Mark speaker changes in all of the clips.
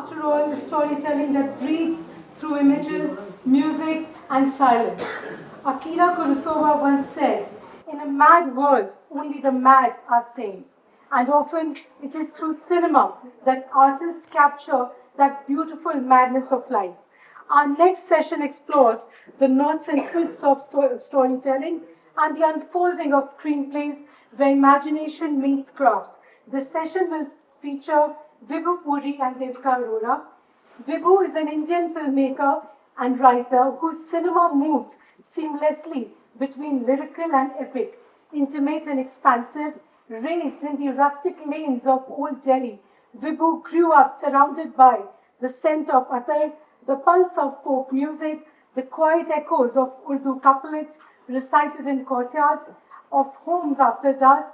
Speaker 1: after all, storytelling that breathes through images, music, and silence. Akira Kurosawa once said, "In a mad world, only the mad are sane." And often it is through cinema that artists capture that beautiful madness of life. Our next session explores the knots and twists of storytelling and the unfolding of screenplays where imagination meets craft. This session will feature Vibhu Puri and Devika Arora. Vibhu is an Indian filmmaker and writer whose cinema moves seamlessly between lyrical and epic, intimate and expansive. Raised in the rustic lanes of Old Delhi, Vibhu grew up surrounded by the scent of attar, the pulse of folk music, the quiet echoes of Urdu couplets recited in courtyards of homes after dusk.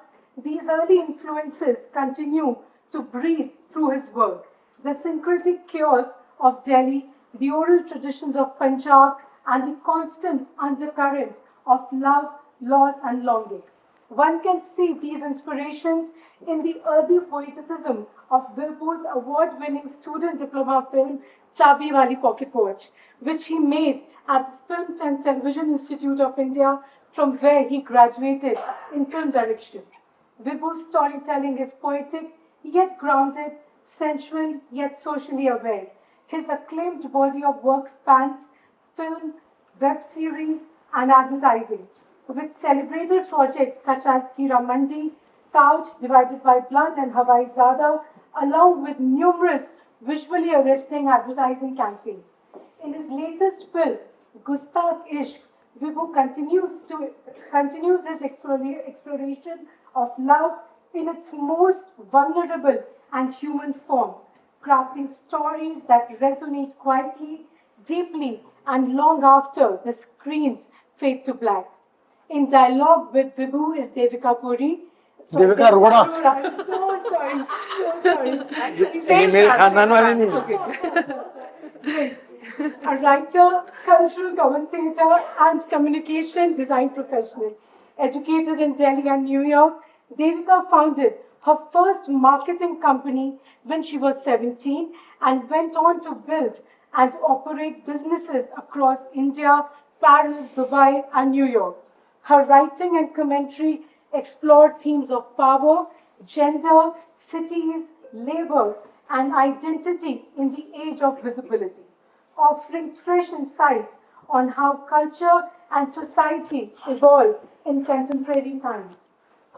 Speaker 1: These early influences continue to breathe through his work. The syncretic chaos of Delhi, the oral traditions of Punjab, and the constant undercurrent of love, loss, and longing. One can see these inspirations in the early poeticism of Vibhu's award-winning student diploma film Chabi Wali Pocket Watch, which he made at the Film and Television Institute of India, from where he graduated in film direction. Vibhu's storytelling is poetic, yet grounded, sensual, yet socially aware. His acclaimed body of work spans film, web series, and advertising, with celebrated projects such as Hira Mandi, Taj, Divided by Blood, and Hawai Zada, along with numerous visually arresting advertising campaigns. In his latest film, Gustakh Ishq, Vibhu continues his exploration of love in its most vulnerable and human form, crafting stories that resonate quietly, deeply, and long after the screens fade to black. In dialogue with Vibhu is Devika Puri.
Speaker 2: Devika Arora.
Speaker 1: I'm so sorry. So sorry.
Speaker 2: ये मेरे खानदान वाले नहीं हैं।
Speaker 1: Great. A writer, cultural commentator, and communication design professional. Educated in Delhi and New York, Devika founded her first marketing company when she was 17 and went on to build and operate businesses across India, Paris, Dubai, and New York. Her writing and commentary explored themes of power, gender, cities, labor, and identity in the age of visibility, offering fresh insights on how culture and society evolve in contemporary times.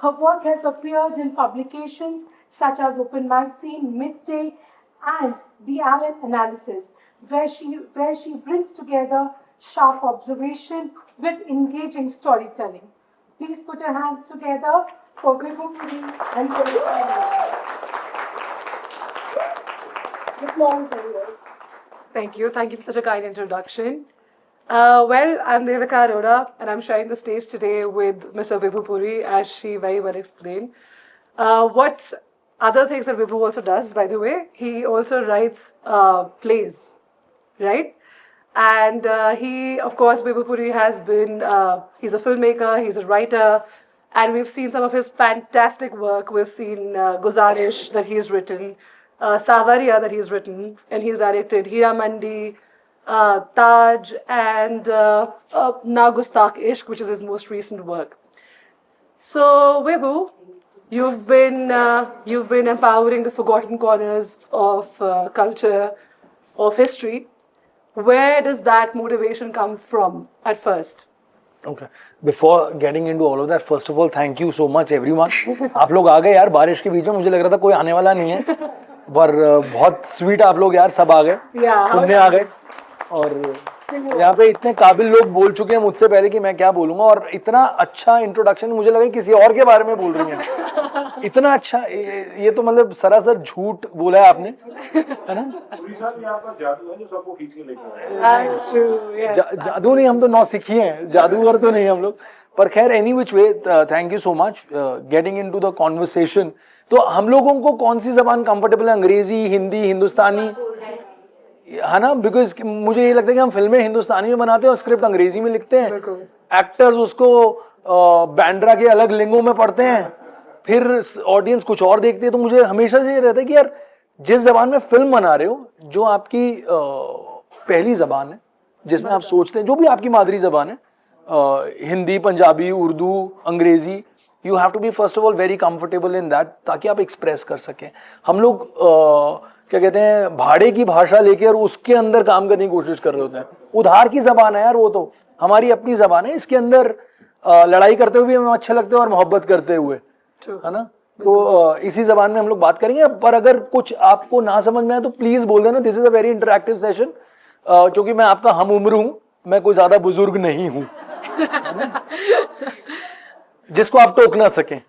Speaker 1: Her work has appeared in publications such as Open Magazine, Midday, and The Allen Analysis, where she brings together sharp observation with engaging storytelling. Please put your hands together for Vibhu Puri and Devika Arora. The floor is yours.
Speaker 3: Thank you. Thank you for such a kind introduction. I'm Devika Arora, and I'm sharing the stage today with Mr. Vibhu Puri, as she very well explained. What other things that Vibhu also does, by the way, he also writes plays, right? And he, of course, Vibhu Puri has been, he's a filmmaker, he's a writer, and we've seen some of his fantastic work. We've seen Guzarish that he's written, Savaria that he's written, and he's directed Hira Mandi, Taj, and now Gustakh Ishq, which is his most recent work. So, Vibhu, you've been empowering the forgotten corners of culture, of history. Where does that motivation come from at first?
Speaker 2: Okay. Before getting into all of that, first of all, thank you so much everyone. आप लोग आ गए यार बारिश के बीच में, मुझे लग रहा था कोई आने वाला नहीं है, पर बहुत स्वीट आप लोग यार सब आ गए, सुनने आ गए, और यहाँ पे इतने काबिल लोग बोल चुके हैं मुझसे पहले कि मैं क्या बोलूंगा, और इतना अच्छा इंट्रोडक्शन मुझे लगा किसी और के बारे में बोल रही हैं, इतना अच्छा, ये तो मतलब सरासर झूठ बोला है आपने, है ना?
Speaker 4: जादू है जो सबको खींच के लेके आए।
Speaker 2: जादू नहीं, हम तो नौसिखी हैं, जादूगर तो नहीं हम लोग, पर खैर any which way, thank you so much getting into the conversation. तो हम लोगों को कौन सी जबान कंफर्टेबल है, अंग्रेजी, हिंदी, हिंदुस्तानी, है ना? बिकॉज मुझे ये लगता है कि हम फिल्में हिंदुस्तानी में बनाते हैं और स्क्रिप्ट अंग्रेजी में लिखते हैं, एक्टर्स उसको बैंड्रा के अलग लिंगों में पढ़ते हैं, फिर ऑडियंस कुछ और देखती है। तो मुझे हमेशा से ये रहता है कि यार जिस जबान में फिल्म बना रहे हो, जो आपकी पहली जबान है, जिसमें आप सोचते हैं, जो भी आपकी मादरी जबान है, हिंदी, पंजाबी, उर्दू, अंग्रेजी, you have to be first of all very comfortable in that, ताकि आप एक्सप्रेस कर सकें. हम लोग क्या कहते हैं, भाड़े की भाषा लेके और उसके अंदर काम करने की कोशिश कर रहे होते हैं. उधार की जबान है यार वो, तो हमारी अपनी जबान है, इसके अंदर लड़ाई करते हुए भी हमें अच्छे लगते हैं और मोहब्बत करते हुए, है ना. तो इसी जबान में हम लोग बात करेंगे. पर अगर कुछ आपको ना समझ में आए तो प्लीज बोल देना. This is a very interactive session, क्योंकि मैं आपका हम उम्र हूं, मैं कोई ज्यादा बुजुर्ग नहीं हूं जिसको आप टोक ना सकें.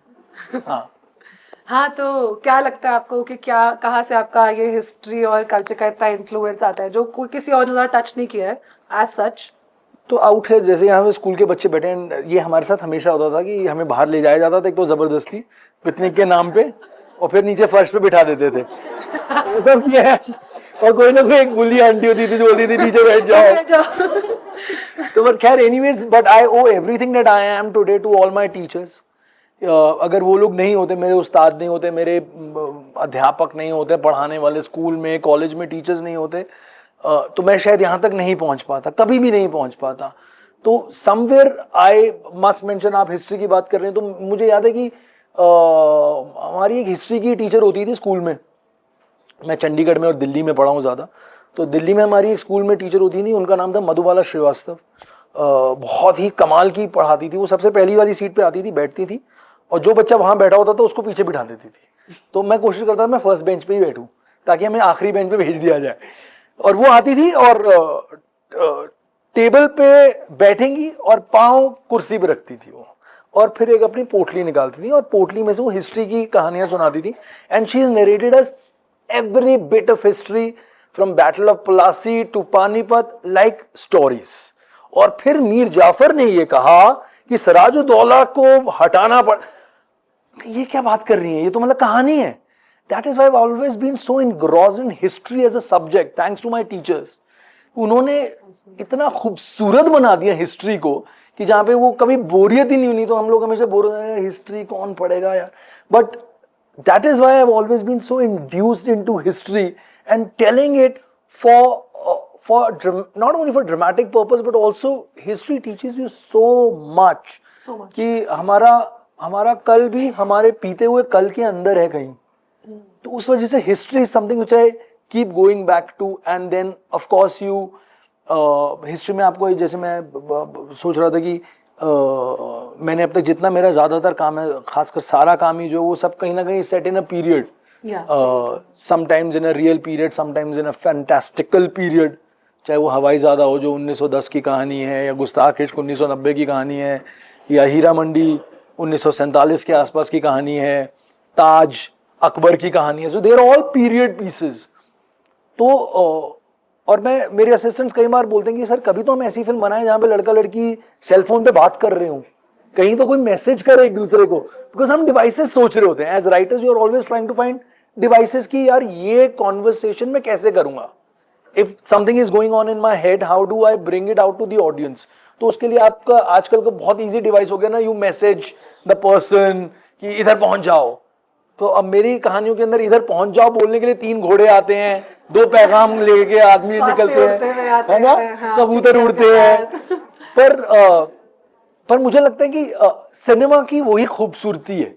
Speaker 3: हाँ, तो क्या लगता है आपको कि क्या, कहाँ से आपका ये हिस्ट्री और कल्चर का इतना इन्फ्लुएंस आता है जो कोई किसी और ने ज़्यादा टच नहीं किया है एज सच?
Speaker 2: तो आउट है, जैसे यहाँ पे स्कूल के बच्चे बैठे हैं, ये हमारे साथ हमेशा होता था कि हमें बाहर ले जाया जाता था, एक तो जबरदस्ती पिकनिक के नाम पे, और फिर नीचे फर्श पे बिठा देते थे. वो सब किया है. और कोई ना कोई एक बुली आंटी होती थी जो बोलती थी नीचे बैठ जाओ. तो बट खैर, anyways, but I owe everything that I am today to all my teachers. अगर वो लोग नहीं होते, मेरे उस्ताद नहीं होते, मेरे अध्यापक नहीं होते, पढ़ाने वाले स्कूल में, कॉलेज में टीचर्स नहीं होते, तो मैं शायद यहाँ तक नहीं पहुँच पाता, कभी भी नहीं पहुँच पाता. तो समवेयर आई मस्ट मेंशन, आप हिस्ट्री की बात कर रहे हैं, तो मुझे याद है कि हमारी एक हिस्ट्री की टीचर होती थी स्कूल में. मैं चंडीगढ़ में और दिल्ली में पढ़ा हूँ ज़्यादा. तो दिल्ली में हमारी एक स्कूल में टीचर होती थी, उनका नाम था मधुबाला श्रीवास्तव. बहुत ही कमाल की पढ़ाती थी. वो सबसे पहली वाली सीट पे आती थी, बैठती थी, और जो बच्चा वहाँ बैठा होता था उसको पीछे बिठा देती थी. तो मैं कोशिश करता था मैं फर्स्ट बेंच पे ही बैठूं, ताकि हमें आखिरी बेंच पे भेज दिया जाए. और वो आती थी और टेबल पे बैठेंगी और पाँव कुर्सी पे रखती थी वो, और फिर एक अपनी पोटली निकालती थी और पोटली में से वो हिस्ट्री की कहानियां सुनाती थी. And she is narrated us every bit of history from battle of Plassey to Panipat like stories. और फिर मीर जाफर ने ये कहा कि सिराजुद्दौला को हटाना पड़. ये क्या बात कर रही है, ये तो मतलब कहानी है. That is why I have always been so engrossed in history as a subject, thanks to my teachers. उन्होंने इतना खूबसूरत बना दिया हिस्ट्री को कि जहां पे वो कभी बोरियत ही नहीं हुई. तो हम लोग हमेशा बोर होते हैं, हिस्ट्री कौन पढ़ेगा यार. But that is why I have always been so induced into history and telling it for not only for dramatic purpose but also history teaches you so much कि हमारा कल भी हमारे पीते हुए कल के अंदर है कहीं. तो उस वजह से history is something which I keep going back to. And then of course you history में आपको, जैसे मैं सोच रहा था कि मैंने अब तक जितना मेरा ज्यादातर काम है, खासकर सारा काम ही जो, वो सब कहीं ना कहीं set in a period, sometimes in a real period, sometimes in a fantastical period. चाहे वो हवाई ज़्यादा हो जो 1910 की कहानी है, या गुस्ताख इश्क 1990 की कहानी है, या हीरा मंडी 1947 के आसपास की कहानी है, ताज अकबर की कहानी है. So they are all period pieces. तो और मेरे असिस्टेंट्स कई बार बोलते हैं कि सर कभी तो हम ऐसी फिल्म बनाएं जहाँ पे लड़का लड़की सेलफोन पे बात कर रहे हो, कहीं तो कोई मैसेज करे एक दूसरे को. बिकॉज हम डिवाइसेस सोच रहे होते हैं as writers, you are always trying to find devices की यार ये कॉन्वर्सेशन में कैसे करूंगा. If something is going on in my head, how do I bring it out to the audience? तो उसके लिए आपका आजकल का बहुत इजी डिवाइस हो गया ना, यू मैसेज द पर्सन कि इधर पहुंच जाओ. तो अब मेरी कहानियों के अंदर इधर पहुंच जाओ बोलने के लिए 3 घोड़े आते हैं, 2 पैगाम लेके आदमी निकलते हैं, है ना, कबूतर उड़ते हैं. पर मुझे लगता है कि सिनेमा की वही खूबसूरती है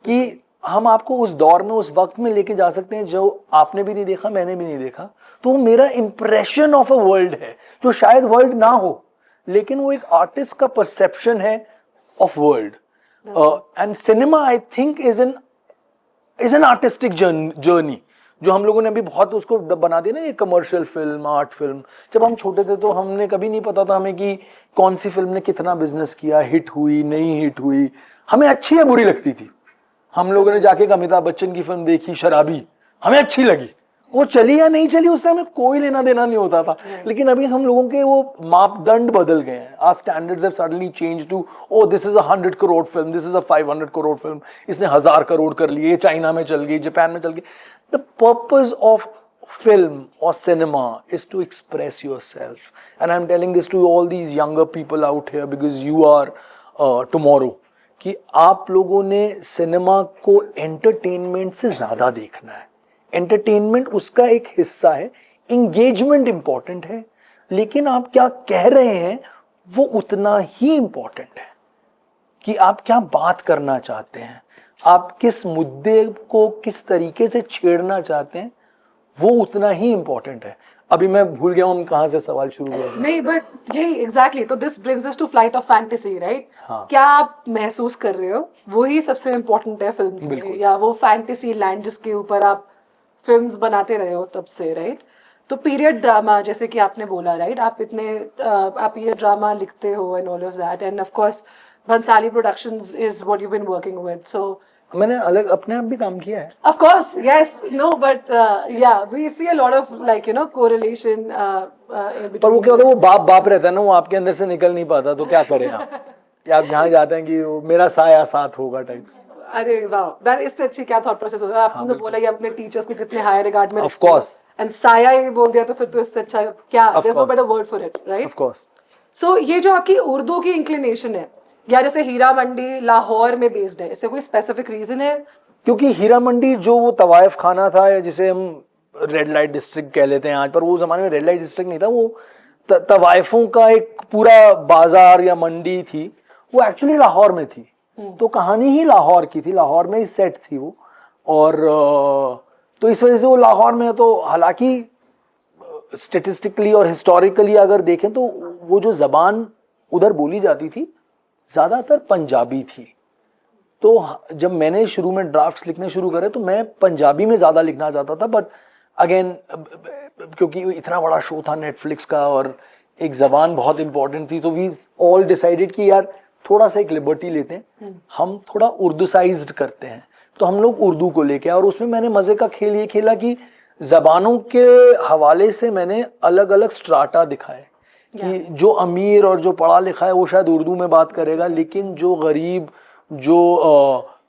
Speaker 2: कि हम आपको उस दौर में, उस वक्त में लेके जा सकते हैं जो आपने भी नहीं देखा, मैंने भी नहीं देखा. तो मेरा इंप्रेशन ऑफ अ वर्ल्ड है जो शायद वर्ल्ड ना हो, लेकिन वो एक आर्टिस्ट का परसेप्शन है of world. And cinema I think is an artistic journey, जो हम लोगों ने अभी बहुत उसको बना दिया ना, ये कमर्शियल फिल्म, आर्ट फिल्म. जब हम छोटे थे तो हमने कभी नहीं पता था हमें कि कौन सी फिल्म ने कितना बिजनेस किया, हिट हुई नहीं हिट हुई, हमें अच्छी या बुरी लगती थी. हम लोगों ने जाके अमिताभ बच्चन की फिल्म देखी शराबी, हमें अच्छी लगी, वो चली या नहीं चली उससे हमें कोई लेना देना नहीं होता था. लेकिन अभी हम लोगों के वो मापदंड बदल गए हैं. Our standards have suddenly changed to, oh this is a 100 crore film, this is a 500 crore film, इसने 1000 करोड़ कर लिए, ये चाइना में चल गई, जापान में चल गई. The purpose of film or cinema is to express yourself, and I'm telling this to all these younger people out here because you are tomorrow, कि आप लोगों ने सिनेमा को एंटरटेनमेंट से ज्यादा देखना है. एंटरटेनमेंट उसका एक हिस्सा है, इंगेजमेंट इंपॉर्टेंट है, लेकिन आप क्या कह रहे हैं वो उतना ही इंपॉर्टेंट है कि आप क्या बात करना चाहते हैं, आप किस मुद्दे को किस तरीके से छेड़ना चाहते हैं, वो उतना ही इंपॉर्टेंट है। अभी मैं भूल गया हूँ हम कहाँ से सवाल शुरू हुआ।
Speaker 3: नहीं, बट यही एग्जैक्टली, तो this brings us to flight of fantasy, right?
Speaker 2: हाँ।
Speaker 3: क्या आप महसूस कर रहे हो वही सबसे इम्पोर्टेंट है फिल्म्स में, या वो फैंटेसी लैंड जिसके ऊपर आप फिल्म्स बनाते रहे हो तब से, राइट? तो पीरियड ड्रामा जैसे कि आपने बोला, राइट, आप पीरियड ड्रामा लिखते हो and all of that, and of course Bhansali productions is what you been working with, so
Speaker 2: मैंने अलग अपने आप भी काम किया है।
Speaker 3: of course, yes, no, but yeah, we see a lot of like correlation in
Speaker 2: पर
Speaker 3: between.
Speaker 2: वो क्या होता है, वो बाप रहता है ना, वो आपके अंदर से निकल नहीं पाता, तो क्या करें आप कि आप जहाँ जाते हैं कि वो मेरा साया साथ होगा टाइप्स।
Speaker 3: अरे वाह, दैट इससे अच्छी क्या थॉट प्रोसेस होगा। आपने तो बोला कि अपने टीचर्स को कितने हाई रिगार्ड में
Speaker 2: Of course.
Speaker 3: एंड साया ही बोल दिया, तो फिर तो इससे अच्छा क्या, there's no better word for it, right?
Speaker 2: Of course.
Speaker 3: So ये जो आपकी उर्दू की इंक्लिनेशन है, या जैसे हीरा मंडी लाहौर में बेस्ड है, इससे कोई स्पेसिफिक रीजन है?
Speaker 2: क्योंकि हीरा मंडी जो वो तवायफ खाना था, या जिसे हम रेड लाइट डिस्ट्रिक्ट कह लेते हैं आज, पर वो जमाने में रेड लाइट डिस्ट्रिक्ट नहीं था, वो तवायफों का एक पूरा बाजार या मंडी थी, वो एक्चुअली लाहौर में थी। तो कहानी ही लाहौर की थी, लाहौर में ही सेट थी वो, और तो इस वजह से वो लाहौर में है। तो हालांकि स्टेटिस्टिकली और हिस्टोरिकली अगर देखें तो वो जो जबान उधर बोली जाती थी ज्यादातर पंजाबी थी। तो जब मैंने शुरू में ड्राफ्ट्स लिखने शुरू करे तो मैं पंजाबी में ज्यादा लिखना चाहता था, बट अगेन क्योंकि इतना बड़ा शो था नेटफ्लिक्स का और एक जबान बहुत इंपॉर्टेंट थी, तो वी ऑल डिसाइडेड कि यार थोड़ा सा एक लिबर्टी लेते हैं, हम थोड़ा उर्दूसाइज्ड करते हैं। तो हम लोग उर्दू को लेके आए, और उसमें मैंने मजे का खेल ये खेला कि जबानों के हवाले से मैंने अलग अलग स्ट्राटा दिखाए कि जो अमीर और जो पढ़ा लिखा है वो शायद उर्दू में बात करेगा, लेकिन जो गरीब, जो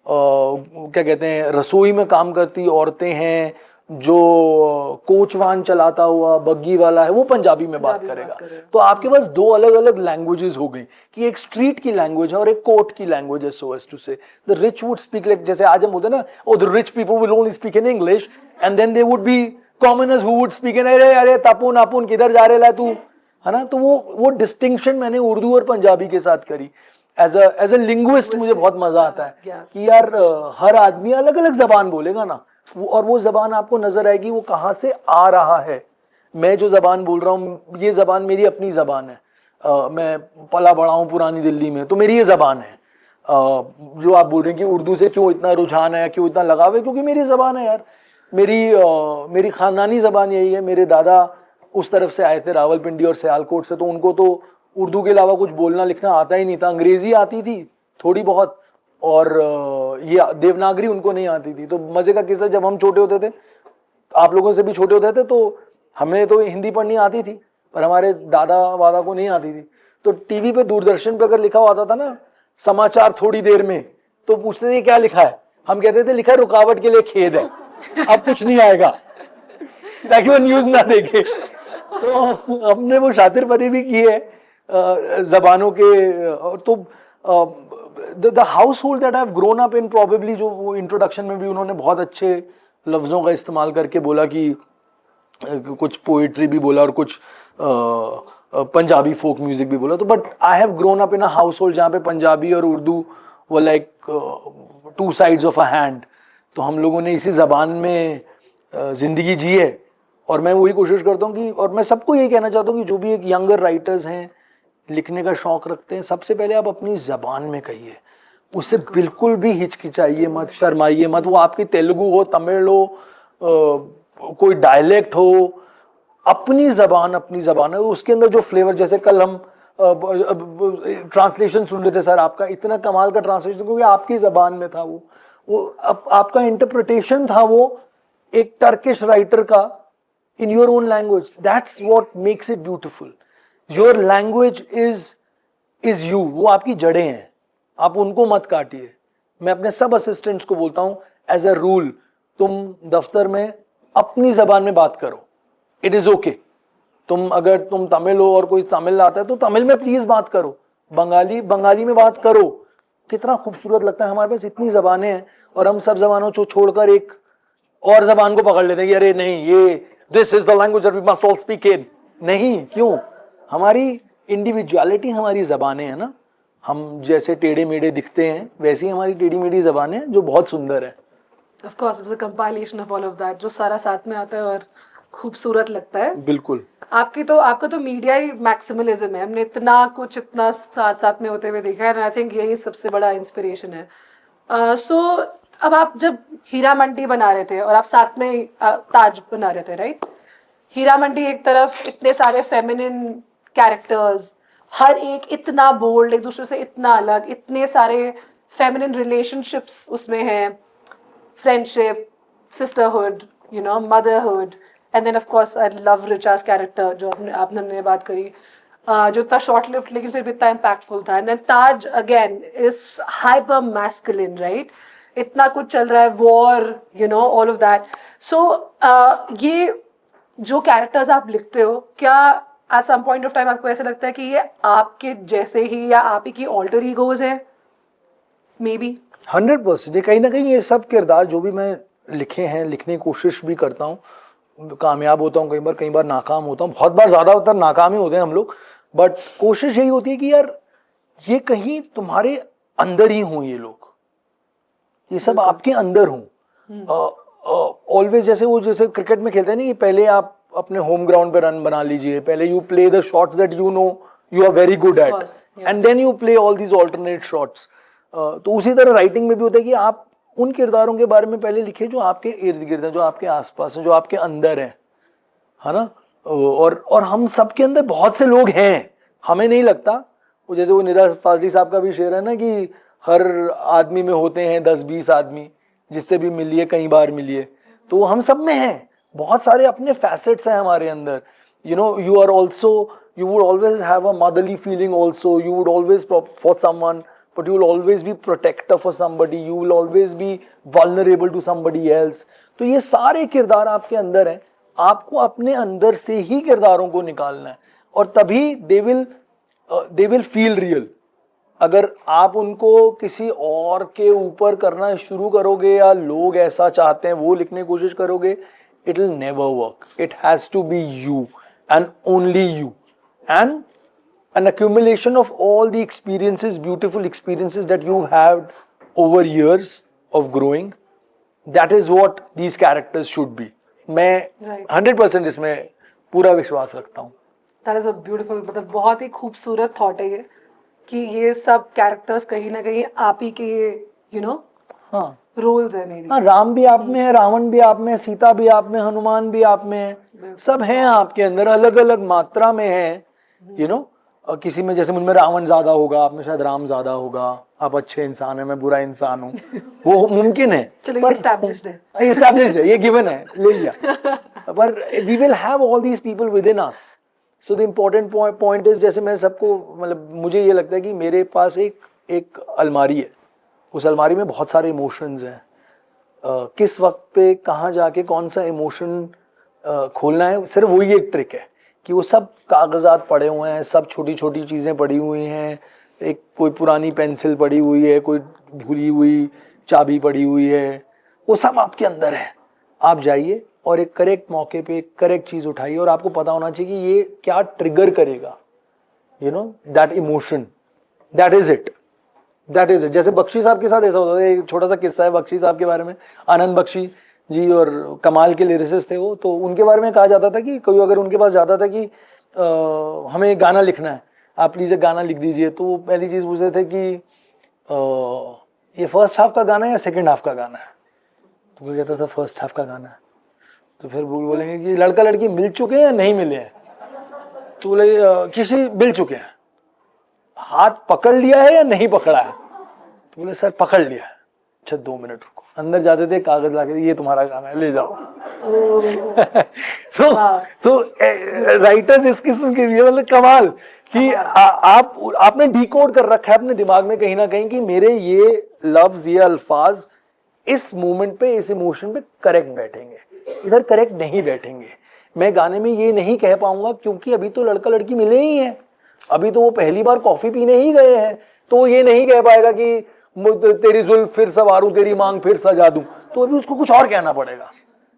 Speaker 2: क्या कहते हैं रसोई में काम करती औरतें हैं, जो कोच वाहन चलाता हुआ बग्गी वाला है, वो पंजाबी में बात करेगा। तो आपके पास दो अलग अलग लैंग्वेजेस हो गई कि एक स्ट्रीट की लैंग्वेज है और एक कोर्ट की लैंग्वेज है, so as to say the rich would speak like, जैसे आज हम होते ना, oh the rich people will only speak in English, and then they would be commoners who would speak in अरे तापुन आपुन किधर जा रहे ला तू, है ना। तो वो डिस्टिंक्शन मैंने उर्दू और पंजाबी के साथ करी। एज अ लिंग्विस्ट मुझे बहुत मजा आता है कि यार हर आदमी अलग अलग जबान बोलेगा ना, और वो जबान आपको नजर आएगी वो कहाँ से आ रहा है। मैं जो जबान बोल रहा हूँ, ये जबान मेरी अपनी जबान है, मैं पला बड़ा हूँ पुरानी दिल्ली में, तो मेरी ये जबान है। जो आप बोल रहे हैं कि उर्दू से क्यों इतना रुझान है, क्यों इतना लगाव है, क्योंकि मेरी जबान है यार, मेरी खानदानी जबान यही है। मेरे दादा उस तरफ से आए थे, रावलपिंडी और सियालकोट से, तो उनको तो उर्दू के अलावा कुछ बोलना लिखना आता ही नहीं था। अंग्रेजी आती थी थोड़ी बहुत, और ये देवनागरी उनको नहीं आती थी। तो मजे का किस्सा, जब हम छोटे होते थे, आप लोगों से भी छोटे होते थे, तो हमें तो हिंदी पढ़नी आती थी, पर हमारे दादा वादा को नहीं आती थी। तो टीवी पे दूरदर्शन पे अगर लिखा हुआ आता था ना समाचार थोड़ी देर में, तो पूछते थे क्या लिखा है, हम कहते थे लिखा है रुकावट के लिए खेद है, अब कुछ नहीं आएगा, ताकि वो न्यूज ना देखे। तो हमने वो शातिर परी भी की है जबानों के। तो the household that I've grown up in, probably जो वो इंट्रोडक्शन में भी उन्होंने बहुत अच्छे लफ्ज़ों का इस्तेमाल करके बोला कि कुछ पोइट्री भी बोला और कुछ पंजाबी फोक म्यूजिक भी बोला। तो but I have grown up in a house hold जहाँ पे पंजाबी और उर्दू वो like two sides of a hand. तो हम लोगों ने इसी ज़बान में ज़िंदगी जी है, और मैं वही कोशिश करता हूँ कि, और मैं सबको यही कहना चाहता हूँ कि जो भी एक यंगर राइटर्स हैं, लिखने का शौक रखते हैं, सबसे पहले आप अपनी जबान में कहिए, उससे बिल्कुल भी हिचकिचाइए मत, शर्माइए मत। वो आपकी तेलुगु हो, तमिल हो, कोई डायलेक्ट हो, अपनी जबान है, उसके अंदर जो फ्लेवर, जैसे कल हम ट्रांसलेशन सुन रहे थे सर, आपका इतना कमाल का ट्रांसलेशन, क्योंकि आपकी जबान में था वो आपका इंटरप्रिटेशन था वो एक टर्किश राइटर का in your own language. That's what makes it beautiful. Your language is you, वो आपकी जड़ें हैं, आप उनको मत काटिए। मैं अपने सब असिस्टेंट्स को बोलता हूं एज अ रूल, तुम दफ्तर में अपनी जबान में बात करो, इट इज ओके। अगर तुम तमिल हो और कोई तमिल आता है तो तमिल में प्लीज बात करो, बंगाली में बात करो। कितना खूबसूरत लगता है, हमारे पास इतनी जबानें हैं और हम सब जबानों को छोड़कर एक और जबान को पकड़ लेते हैं कि अरे नहीं, ये this is the language that we must all speak in. नहीं, क्यों? हमारी इंडिविजुअलिटी हमारी जबानें हैं ना, हम जैसे टेढ़े मेढ़े दिखते हैं वैसी हमारी टेढ़ी मेढ़ी जबानें हैं जो बहुत सुंदर है।
Speaker 3: Of course, it's a compilation of all of that, जो सारा साथ में आता है और खूबसूरत लगता है।
Speaker 2: बिल्कुल।
Speaker 3: आपका तो मीडिया ही मैक्सिमलिज्म है, हमने इतना कुछ इतना साथ साथ में होते हुए देखा है, आई थिंक यही सबसे बड़ा इंस्पिरेशन है। सो अब आप जब हीरा मंडी बना रहे थे और आप साथ में ताज बना रहे थे, राइट? हीरा मंडी एक तरफ इतने सारे फेमिनिन कैरेक्टर्स, हर एक इतना बोल्ड, एक दूसरे से इतना अलग, इतने सारे फेमिनिन रिलेशनशिप्स उसमें हैं, friendship, sisterhood, you know, motherhood, and then of course I love Richa's character जो आपने बात करी, जो इतना शॉर्ट लिव्ड लेकिन फिर भी इतना इम्पैक्टफुल था। And then Taj again is hyper masculine, right? इतना कुछ चल रहा है, war, you know, all of that. So ये जो कैरेक्टर्स आप लिखते हो, क्या at some point of time आपको ऐसा लगता है कि ये आपके जैसे ही या आप ही की ऑल्टर ईगोज है? May be
Speaker 2: 100%। ये कहीं ना कहीं ये सब किरदार जो भी मैं लिखे हैं, लिखने की कोशिश भी करता हूँ, कामयाब होता हूँ कई बार नाकाम होता हूँ, बहुत बार ज़्यादातर नाकाम ही होते हैं हम लोग, बट कोशिश यही होती है कि यार ये कहीं तुम्हारे अंदर ही हों, ये लोग, ये सब आपके अंदर हों। ऑलवेज जैसे क्रिकेट में खेलते हैं ना कि पहले आप अपने होम ग्राउंड पे रन बना लीजिए, पहले you play the shots that you know you are very good at, and then you play all these alternate shots. तो उसी तरह राइटिंग में भी होता है कि आप उन किरदारों के बारे में पहले लिखिए जो आपके इर्द गिर्द हैं, जो आपके आसपास हैं, जो आपके अंदर हैं, है ना? और हम सबके अंदर बहुत से लोग हैं, हमें नहीं लगता। वो जैसे वो निदा फाजली साहब का भी शेर है ना कि हर आदमी में होते हैं 10-20 आदमी, जिससे भी मिलिए कई बार मिलिए। तो हम सब में हैं, बहुत सारे अपने फैसेट्स हैं हमारे अंदर। You know, you are also, you would always have a motherly feeling also, you would always for someone, but you will always be protector for somebody, you will always be vulnerable to somebody else। तो ये सारे किरदार आपके अंदर हैं, आपको अपने अंदर से ही किरदारों को निकालना है और तभी they will feel real। अगर आप उनको किसी और के ऊपर करना शुरू करोगे या लोग ऐसा चाहते हैं वो लिखने की कोशिश करोगे, it will never work। It has to be you and only you, and an accumulation of all the experiences, beautiful experiences that you've had over years of growing, that is what these characters should be। मैं 100% इसमें पूरा विश्वास रखता हूँ।
Speaker 3: That is a beautiful, मतलब बहुत ही खूबसूरत thought है ये कि ये सब कैरेक्टर्स कहीं ना कहीं आप ही के, you know,
Speaker 2: हाँ,
Speaker 3: रोल्स है मेरी।
Speaker 2: हाँ, राम भी आप में है, रावण भी आप में है, सीता भी आप में, हनुमान भी आप में है, सब हैं आपके अंदर, अलग अलग मात्रा में है। यू नो, किसी में जैसे मुझमें रावण ज्यादा होगा, आप में शायद राम ज्यादा होगा, आप अच्छे इंसान है, मैं बुरा इंसान हूँ, वो मुमकिन है,
Speaker 3: चलिए एस्टैब्लिश्ड
Speaker 2: है, ये गिवन है, ले लिया। पर we will have all these people with in us. So the important point is, जैसे मैं सबको, मतलब मुझे ये लगता है कि मेरे पास एक अलमारी है, उस अलमारी में बहुत सारे इमोशंस हैं। किस वक्त पे कहाँ जाके कौन सा इमोशन खोलना है, सिर्फ वही एक ट्रिक है कि वो सब कागजात पड़े हुए हैं, सब छोटी छोटी चीज़ें पड़ी हुई हैं, एक कोई पुरानी पेंसिल पड़ी हुई है, कोई भूली हुई चाबी पड़ी हुई है, वो सब आपके अंदर है। आप जाइए और एक करेक्ट मौके पे एक करेक्ट चीज़ उठाइए और आपको पता होना चाहिए कि ये क्या ट्रिगर करेगा, you know, that emotion, that is it. जैसे बख्शी साहब के साथ ऐसा होता था, एक छोटा सा किस्सा है बख्शी साहब के बारे में। आनंद बख्शी जी और कमाल के लिरिसिस्ट थे वो, तो उनके बारे में कहा जाता था कि कोई अगर उनके पास जाता था कि हमें गाना लिखना है, आप प्लीज़ एक गाना लिख दीजिए, तो वो पहली चीज़ पूछते थे कि ये फर्स्ट हाफ का गाना है या सेकंड हाफ का गाना है, तो वो कहता था फर्स्ट हाफ का गाना है। तो फिर वो बोलेंगे कि लड़का लड़की मिल चुके हैं या नहीं मिले हैं, तो बोले किसी मिल चुके हैं। हाथ पकड़ लिया है या नहीं पकड़ा है, तो बोले सर पकड़ लिया है। अच्छा 2 मिनट रुको, अंदर जाते थे कागज लाके, ये तुम्हारा गाना है, ले जाओ। तो राइटर्स इस किस्म के भी, मतलब कमाल कि आपने डिकोड कर रखा है अपने दिमाग में कहीं ना कहीं कि मेरे ये लफ्ज, ये अल्फाज इस मोमेंट पे, इस इमोशन पे करेक्ट बैठेंगे, इधर करेक्ट नहीं बैठेंगे। मैं गाने में ये नहीं कह पाऊंगा क्योंकि अभी तो लड़का लड़की मिले ही हैं, अभी तो वो पहली बार कॉफी पीने ही गए हैं, तो ये नहीं कह पाएगा कि तेरी जुल्फ फिर सवारूं, तेरी मांग फिर सजा दूं, तो अभी उसको कुछ और कहना पड़ेगा,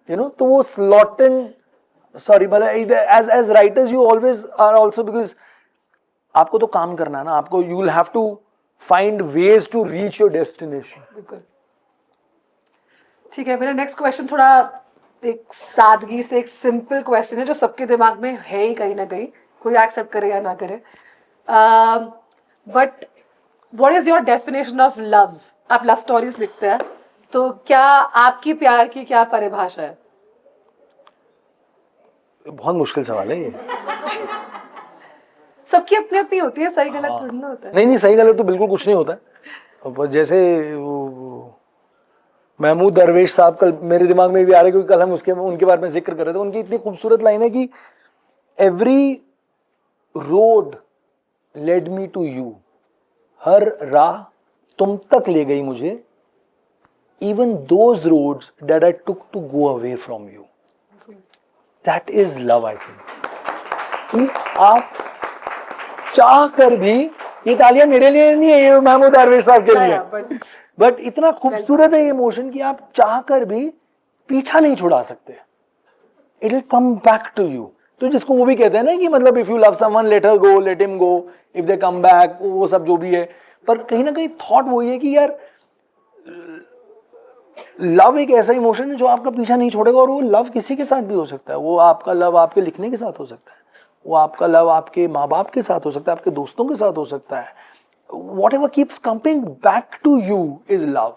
Speaker 2: यू नो। तो वो स्लॉटन सॉरी मतलब as writers you always are also, because आपको तो काम करना है ना, आपको you will have to find ways to reach your destination.
Speaker 3: बिल्कुल. ठीक है, मेरा नेक्स्ट क्वेश्चन थोड़ा एक सादगी से एक सिंपल क्वेश्चन है जो सबके दिमाग में है ही कहीं ना कहीं, कोई एक्सेप्ट करे या ना करे. But what is your definition of love? आप लव स्टोरीज लिखते हैं, तो क्या आपकी प्यार की क्या परिभाषा है?
Speaker 2: बहुत मुश्किल सवाल है ये.
Speaker 3: सबकी अपनी अपनी होती है, सही गलत थोड़ी ना होता है.
Speaker 2: नहीं सही गलत तो बिल्कुल कुछ नहीं होता है. पर जैसे महमूद दरवेश साहब कल मेरे दिमाग में भी आ रहे, क्योंकि कल हम उनके बारे में जिक्र कर रहे थे. उनकी इतनी खूबसूरत लाइन है कि every road led me to you, हर राह तुम तक ले गई मुझे, even those roads that I took to go away from you. That is love. I think आप चाह कर भी, ये तालियां मेरे लिए नहीं है, ये महमूद दरवेश साहब के लिए, बट इतना खूबसूरत है ये इमोशन कि आप चाह कर भी पीछा नहीं छुड़ा सकते. It will come back to you. तो जिसको वो भी कहते हैं ना कि मतलब if you love someone let her go, let him go, if they come back, वो सब जो भी है. पर कहीं ना कहीं थॉट वही है कि यार लव एक ऐसा इमोशन है जो आपका पीछा नहीं छोड़ेगा. और वो लव किसी के साथ भी हो सकता है. वो आपका लव आपके लिखने के साथ हो सकता है, वो आपका लव आपके माँ बाप के साथ हो सकता है, आपके दोस्तों के साथ हो सकता है. Whatever keeps coming back to you is love.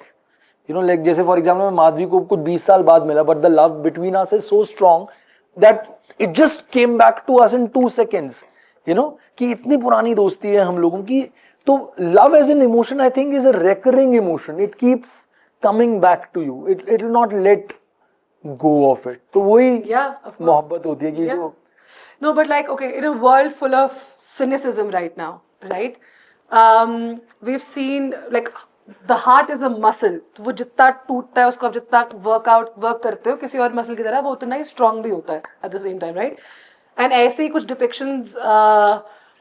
Speaker 2: You know, like जैसे for example मैं माधवी को कुछ 20 साल बाद मिला, but the love between us is so strong that it just came back to us in 2 seconds. You know, कि इतनी पुरानी दोस्ती है हम लोगों की. तो love as an emotion I think is a recurring emotion. It keeps coming back to you. It will not let go of it. तो वही मोहब्बत होती है कि जो.
Speaker 3: No, but like okay, in a world full of cynicism right now, right? We've seen like the heart is a muscle. तो वो जितना टूटता है उसको आप जितना वर्क करते हो किसी और मसल की तरह, वो उतना ही स्ट्रॉन्ग भी होता है at the same time, right? And ऐसे ही कुछ depictions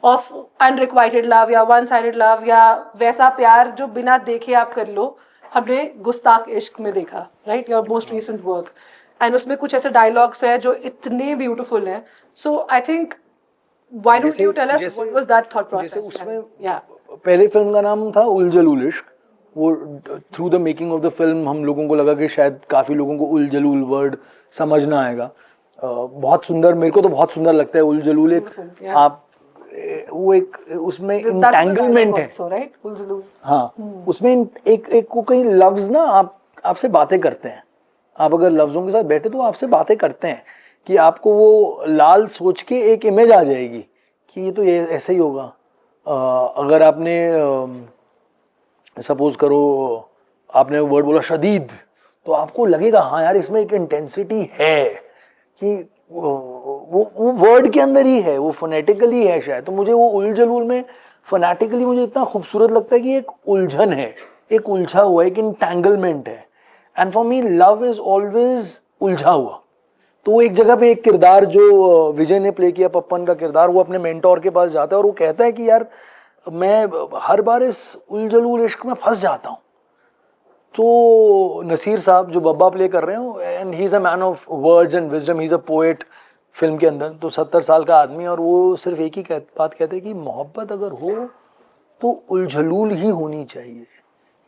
Speaker 3: of unrequited love या one-sided love या वैसा प्यार जो बिना देखे आप कर लो, हमने गुस्ताख इश्क में देखा, right? Your most recent work. And उसमें कुछ ऐसे dialogues है जो इतने beautiful हैं. So I think why don't you tell us what was that thought process?
Speaker 2: Yeah. पहले फिल्म का नाम था उल जलूल इश्क. वो through the making of the film हम लोगों को लगा कि शायद काफी लोगों को उल जलूल वर्ड समझ ना आएगा. बहुत सुंदर, मेरे को तो बहुत सुंदर लगता है उल जलूल. एक आप वो एक उसमें इंटेंगलमेंट है. हाँ, उसमें एक को कई लफ्ज ना आपसे बातें करते हैं. आप अगर लफ्जों के साथ बैठे तो आपसे बातें करते हैं कि आपको वो लाल सोच के एक इमेज आ जाएगी कि ये तो ये ऐसा ही होगा. अगर आपने सपोज करो आपने वर्ड बोला शदीद, तो आपको लगेगा हाँ यार इसमें एक इंटेंसिटी है कि वो वर्ड के अंदर ही है, वो फोनेटिकली है शायद. तो मुझे वो उल जलूल में फोनेटिकली मुझे इतना खूबसूरत लगता है कि एक उलझन है, एक उलझा हुआ, एक इंटेंगलमेंट है. And for me love is always उलझा हुआ. तो वो एक जगह पे एक किरदार जो विजय ने प्ले किया, पप्पन का किरदार, वो अपने मेंटोर के पास जाता है और वो कहता है कि यार मैं हर बार इस उलझलूल इश्क में फंस जाता हूँ. तो नसीर साहब जो बब्बा प्ले कर रहे हैं, and he is a man of words and wisdom, he is a poet film के अंदर. तो 70 साल का आदमी, और वो सिर्फ एक ही बात कहते हैं कि मोहब्बत अगर हो तो उलझलूल ही होनी चाहिए.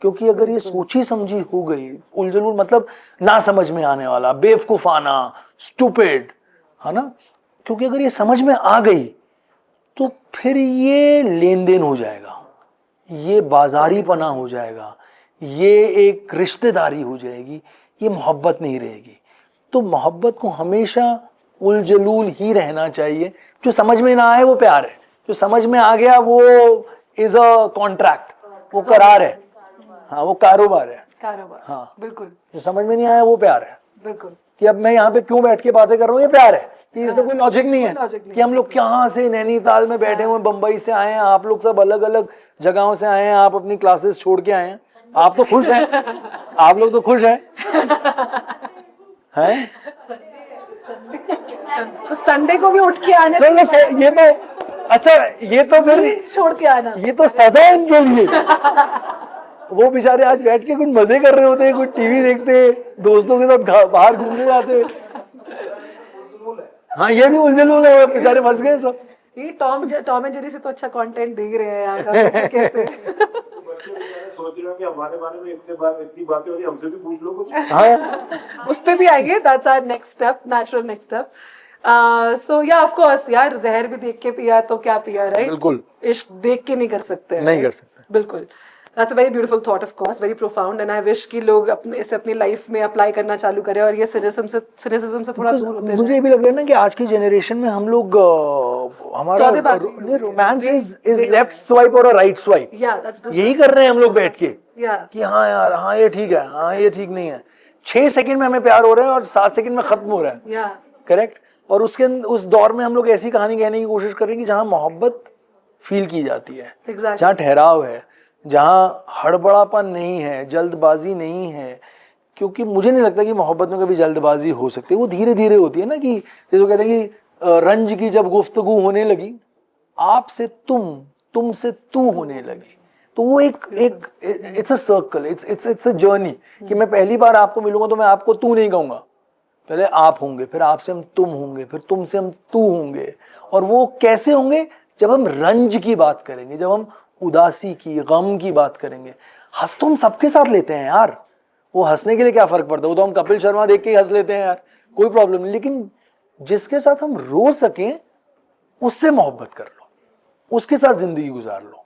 Speaker 2: क्योंकि अगर ये सोची समझी हो गई, उलझलूल मतलब ना समझ में आने वाला, बेवकूफाना, स्टूपिड, है ना. क्योंकि अगर ये समझ में आ गई तो फिर ये लेन देन हो जाएगा, ये बाजारीपना हो जाएगा, ये एक रिश्तेदारी हो जाएगी, ये मोहब्बत नहीं रहेगी. तो मोहब्बत को हमेशा उलझलूल ही रहना चाहिए. जो समझ में ना आए वो प्यार है, जो समझ में आ गया वो इज अ कॉन्ट्रैक्ट, वो करार है. हाँ, वो कारोबार है. हाँ बिल्कुल. जो समझ में नहीं आया वो प्यार है. बिल्कुल. कि अब मैं यहाँ पे क्यों बैठ के बातें कर रहा हूँ, ये प्यार है. कि इसमें कोई लॉजिक नहीं है कि हम लोग कहाँ से नैनीताल में बैठे हुए, बंबई से आए हैं, आप लोग सब अलग अलग जगहों से आए हैं, आप अपनी क्लासेस छोड़ के आए हैं, आप तो खुश हैं, आप लोग तो खुश हैं. हैं?
Speaker 3: तो संडे को भी उठ के आने
Speaker 2: ये तो अच्छा, ये तो फिर
Speaker 3: छोड़ के आना, ये
Speaker 2: तो सजा है इनके लिए. वो बेचारे आज बैठ के कुछ मजे कर रहे होते हैं, कुछ टीवी देखते, दोस्तों के साथ बाहर घूमने जाते. हाँ ये भी उलझन है, बेचारे फंस गए सब।
Speaker 3: ये टॉम एंड जेरी से तो अच्छा कंटेंट दे ही रहे हैं यार, कैसे कैसे।
Speaker 4: बच्चे बेचारे सोच रहे हैं कि हमारे बारे में इतनी बातें हो रही, हमसे भी पूछ लो कुछ।
Speaker 2: हाँ
Speaker 3: उस पे भी आएंगे, that's our next step, natural next step. So yeah of course यार, जहर भी देख के पिया तो क्या पिया, राइट?
Speaker 2: बिल्कुल
Speaker 3: इश्क देख के नहीं कर सकते,
Speaker 2: नहीं
Speaker 3: right?
Speaker 2: कर सकते।
Speaker 3: बिल्कुल। That's a very beautiful thought, of course very profound, and I wish कि लोग इसे अपनी लाइफ में अप्लाई करना चालू करें और ये सिनिसिज्म से थोड़ा दूर होते
Speaker 2: मुझे
Speaker 3: जाएं।
Speaker 2: ये भी लग रहा है ना कि आज की जनरेशन में हम लोग हमारा
Speaker 3: सौदेबाजी,
Speaker 2: रोमांस इज लेफ्ट स्वाइप और राइट स्वाइप,
Speaker 3: या दैट्स
Speaker 2: यही कर रहे हैं हम लोग बैठ के
Speaker 3: या
Speaker 2: कि हाँ यार, हाँ ये ठीक है, हाँ ये ठीक नहीं है। 6 सेकंड में हमें प्यार हो रहा है और 7 सेकंड में खत्म हो रहा है,
Speaker 3: या
Speaker 2: करेक्ट। और उस दौर में हम लोग ऐसी कहानी कहने की कोशिश कर रहे हैं कि जहाँ मोहब्बत फील की जाती है,
Speaker 3: एग्जैक्टली,
Speaker 2: जहाँ ठहराव है, जहाँ हड़बड़ापन नहीं है, जल्दबाजी नहीं है। क्योंकि मुझे नहीं लगता कि मोहब्बत में कभी जल्दबाजी हो सकती है, वो धीरे धीरे होती है ना, कि जैसे कहते हैं कि रंज की जब गुफ्तगू होने लगी, आपसे तुम से तू होने लगी, तो वो एक it's a circle, it's a journey कि मैं पहली बार आपको मिलूंगा तो मैं आपको तू नहीं कहूंगा, पहले आप होंगे, फिर आपसे हम तुम होंगे, फिर तुमसे हम तू होंगे। और वो कैसे होंगे? जब हम रंज की बात करेंगे, जब हम उदासी की, गम की बात करेंगे। हंस तो हम सबके साथ लेते हैं यार, वो हंसने के लिए क्या फर्क पड़ता है, वो तो हम कपिल शर्मा देख के ही हंस लेते हैं यार, कोई प्रॉब्लम नहीं। लेकिन जिसके साथ हम रो सकें उससे मोहब्बत कर लो, उसके साथ जिंदगी गुजार लो,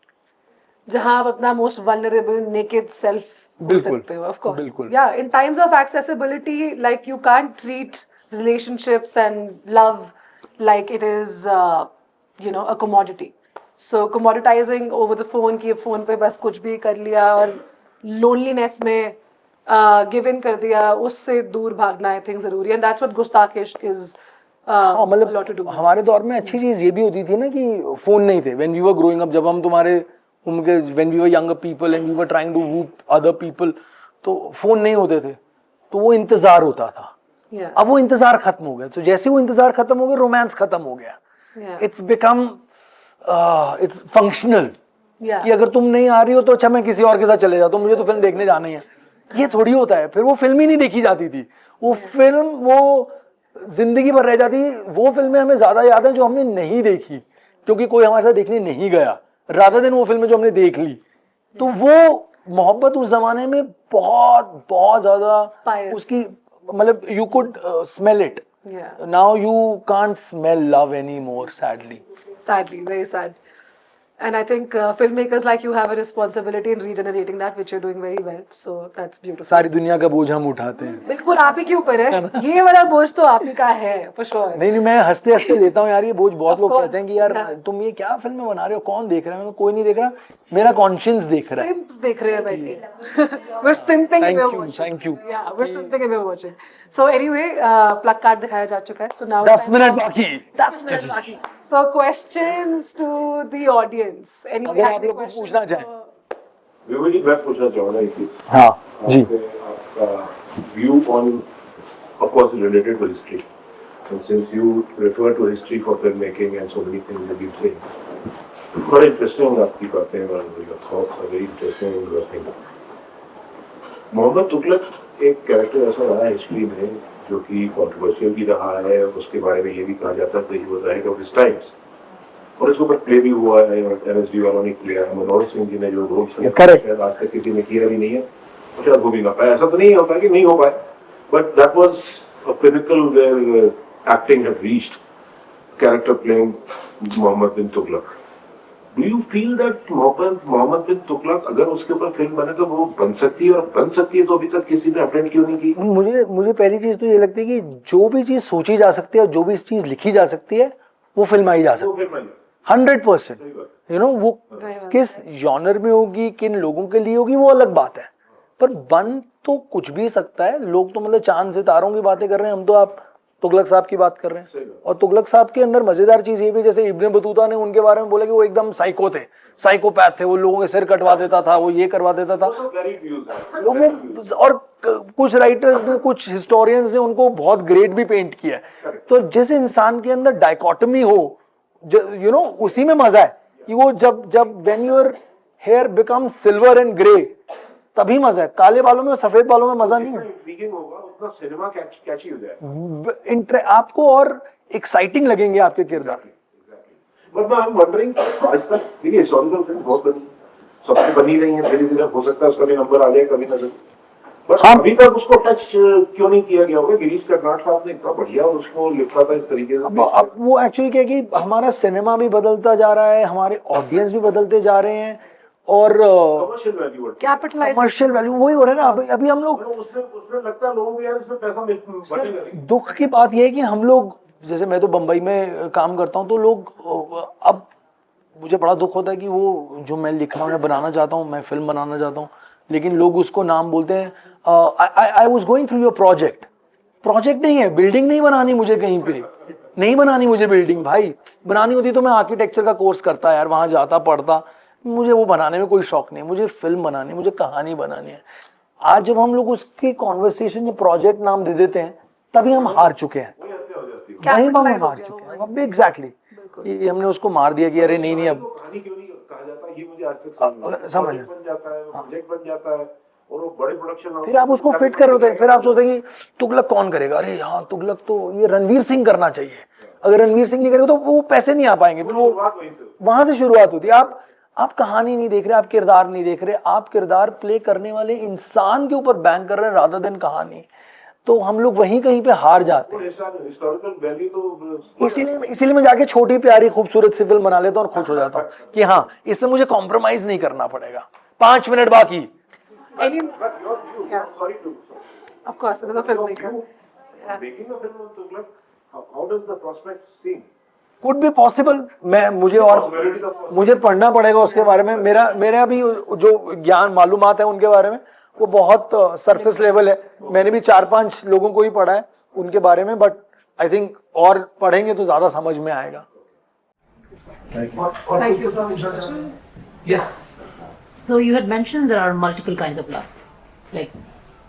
Speaker 3: जहां आप अपना मोस्ट वल्नरेबल नेकेड सेल्फ हो
Speaker 2: बिल्कुल,
Speaker 3: सकते हो, ऑफ कोर्स।
Speaker 2: बिल्कुल।
Speaker 3: Yeah in times of accessibility, like you can't treat relationships and love like it is a commodity. So commoditizing over the phone, कि फोन पे बस कुछ भी कर लिया और loneliness में गिव इन कर दिया, उससे दूर भागना आई थिंक जरूरी है, एंड दैट्स व्हाट गुस्ताख इश्क इज
Speaker 2: हाँ,
Speaker 3: a lot to do.
Speaker 2: मतलब हमारे दौर में अच्छी चीज ये भी होती थी ना कि फोन नहीं थे when we were growing up, जब हम तुम्हारे उम्र के, when we were younger people and we were trying to whoop other people, तो फोन नहीं होते थे, तो वो इंतजार होता था।
Speaker 3: Yeah.
Speaker 2: अब वो इंतजार खत्म हो गया, तो जैसे वो इंतजार खत्म हो गया, रोमांस खत्म हो गया।
Speaker 3: Yeah.
Speaker 2: It's become it's functional,
Speaker 3: Yeah.
Speaker 2: कि अगर तुम नहीं आ रही हो तो अच्छा मैं किसी और के साथ चले जाता हूँ, मुझे तो फिल्म देखने जाना ही है। ये थोड़ी होता है, फिर वो फिल्म ही नहीं देखी जाती थी, वो फिल्म वो जिंदगी भर रह जाती। वो फिल्में हमें ज्यादा याद है जो हमने नहीं देखी, क्योंकि कोई हमारे साथ देखने नहीं गया, रादर देन वो फिल्में जो हमने देख ली। तो वो मोहब्बत उस जमाने में बहुत बहुत ज्यादा
Speaker 3: Pious.
Speaker 2: उसकी, मतलब you could smell it.
Speaker 3: Yeah.
Speaker 2: Now you can't smell love anymore, sadly.
Speaker 3: Sadly, very sad. And I think filmmakers like you have a responsibility in regenerating that, which you're doing very well. So that's beautiful.
Speaker 2: सारी दुनिया का बोझ हम उठाते हैं।
Speaker 3: बिल्कुल आप ही के ऊपर है, ये वाला बोझ तो आप ही का है for sure.
Speaker 2: नहीं, मैं हंसते हंसते लेता हूँ यार ये बोझ। बहुत
Speaker 3: Of
Speaker 2: लोग
Speaker 3: course,
Speaker 2: कहते हैं कि यार
Speaker 3: yeah.
Speaker 2: तुम ये क्या फिल्म बना रहे हो, कौन देख रहा है? मैं कोई नहीं देख रहा, मेरा कॉन्शियंस देख रहा है।
Speaker 3: Simps देख रहे हैं बैठ के। We're simping and we're watching.
Speaker 2: Thank you.
Speaker 3: Yeah, we're simping and we're watching. So anyway, plug card दिखाया जा चुका है. So now
Speaker 2: 10 मिनट बाकी।
Speaker 3: 10 मिनट बाकी. So questions to the audience. Anybody
Speaker 2: अगर
Speaker 3: has
Speaker 2: आप
Speaker 3: any
Speaker 2: लोग कुछ
Speaker 3: questions?
Speaker 2: पूछना चाहें।
Speaker 4: विभू जी, मैं पूछना चाहूँगा कि
Speaker 2: हाँ जी,
Speaker 4: आपका view on, of course related to history, and since you refer to history for filmmaking and so many things that you say, बड़ा इंटरेस्टिंग आपकी बातें और your thoughts are very interesting and interesting. Mohammad Tughlaq एक कैरेक्टर ऐसा रहा है history में जो कि कॉन्ट्रोवर्शियल भी रहा है, उसके बारे में ये भी कहा जाता है कि he was ahead of his times, और इसके ऊपर प्ले भी हुआ है, और एनएसडी वालों ने किया है, मनोहर सिंह जी ने जो रोल शायद आज तक किसी ने किया भी नहीं है, और शायद हो भी ना पाया। ऐसा तो नहीं होता कि नहीं हो पाए, but that was a pinnacle where acting had reached, character playing Mohammad bin Tughlaq. Do you feel that Mohammad bin Tughlaq अगर उसके ऊपर फिल्म बने तो वो बन सकती है, और बन सकती है तो अभी तक किसी ने अटेंड क्यों नहीं की?
Speaker 2: मुझे पहली चीज तो ये लगती है कि जो भी चीज सोची जा सकती है और जो भी चीज लिखी जा सकती है वो फिल्माई जा सकती है 100%। यू नो, वो किस जॉनर में होगी, किन लोगों के लिए होगी, वो अलग बात है, पर बन तो कुछ भी सकता है। लोग तो मतलब चांद सितारों की बातें कर रहे हैं, हम तो आप तुगलक साहब की बात कर रहे हैं। और तुगलक साहब के अंदर मजेदार चीज ये भी, जैसे इब्ने बतूता ने उनके बारे में बोला कि वो एकदम साइको थे, साइकोपैथ थे, वो लोगों के सिर कटवा देता था, वो ये करवा देता था। और कुछ राइटर्स ने, कुछ हिस्टोरियंस ने उनको बहुत ग्रेट भी पेंट किया है। तो जिस इंसान के अंदर डायकोटमी हो, यू नो, उसी में मजा है कि वो जब when your hair become silver and grey, तभी मजा है। काले बालों में, सफेद बालों में मजा नहीं है।
Speaker 4: इंट्रिगिंग होगा, उतना सिनेमा कैची हो जाए
Speaker 2: आपको और एक्साइटिंग लगेंगे आपके किरदार।
Speaker 4: बट मैं वंडरिंग आज तक देखिए हिस्टोरिकल फिल्म बहुत बनी, सबसे बनी रही है, धीरे धीरे हो सकता है उसका भी नंबर आ जाए कभी ना कभी, बट अभी तक उसको टच क्यों नहीं किया गया होगा? गिरीश कर्नाड साहब ने इतना बढ़िया उसको लिखा था इस तरीके से।
Speaker 2: अब वो एक्चुअली क्या है कि हमारा सिनेमा भी बदलता जा रहा है, हमारे ऑडियंस भी बदलते जा रहे हैं, और
Speaker 4: कमर्शियल वैल्यू
Speaker 2: कमर्शियल वैल्यू वही हो रहा है ना। अभी हम लोग
Speaker 4: उसमें लगता है लोगों को यार इसमें पैसा बचेगा नहीं।
Speaker 2: दुख की बात यह है कि हम लोग, जैसे मैं तो बंबई में काम करता हूँ, तो लोग अब मुझे बड़ा दुख होता है कि वो जो मैं लिखना मैं बनाना चाहता हूँ, मैं फिल्म बनाना चाहता हूँ, लेकिन लोग उसको नाम बोलते हैं। I was going through your project नहीं है, बिल्डिंग नहीं बनानी मुझे, कहीं पे नहीं बनानी मुझे बिल्डिंग। भाई बनानी होती तो मैं आर्किटेक्चर का कोर्स करता यार, वहां जाता पढ़ता। मुझे वो बनाने में कोई शौक नहीं, मुझे फिल्म बनानी, मुझे कहानी बनानी है। आज जब हम लोग उसके कॉन्वर्सेशन या प्रोजेक्ट नाम दे देते हैं, तभी हम हार चुके हैं, वहीं हम हार चुके हैं। अब एग्जैक्टली ये हमने उसको मार दिया कि अरे नहीं अब
Speaker 4: कहानी क्यों नहीं कहा जाता, ये मुझे आज तक समझ बन जाता है, प्रोजेक्ट बन जाता है, और वो बड़े प्रोडक्शन
Speaker 2: फिर आप उसको फिट कर होते हैं। फिर आप सोचते हैं कि तुगलक कौन करेगा, अरे हाँ तुगलक तो ये रणवीर सिंह करना चाहिए, अगर रणवीर सिंह नहीं करेगा तो वो पैसे नहीं आ पाएंगे। फिर वो वहां से शुरुआत होती है। आप कहानी नहीं देख रहे, आप किरदार नहीं देख रहे, आप किरदार प्ले करने वाले इंसान के ऊपर बैंक कर रहे हैं रादर देन कहानी, तो हम लोग वहीं कहीं पे हार जाते हैं।
Speaker 4: हिस्टोरिकल वैल्यू तो
Speaker 2: इसीलिए मैं जाके छोटी प्यारी खूबसूरत सी फिल्म बना लेता हूँ और खुश हो जाता हूँ कि हाँ इसमें मुझे कॉम्प्रोमाइज नहीं करना पड़ेगा। 5 मिनट बाकी।
Speaker 3: Of course, another filmmaker.
Speaker 4: making a film on Tughlaq, how does the prospect seem?
Speaker 2: Could be possible. मुझे पढ़ना पड़ेगा उसके बारे में। मेरा अभी जो ज्ञान मालूमात है उनके बारे में वो बहुत सरफेस लेवल है। मैंने भी 4-5 लोगों को ही पढ़ा है उनके बारे में, बट आई थिंक और पढ़ेंगे तो ज्यादा समझ में आएगा।
Speaker 3: Thank you so much.
Speaker 5: Yes. So you had mentioned there are multiple kinds of love, like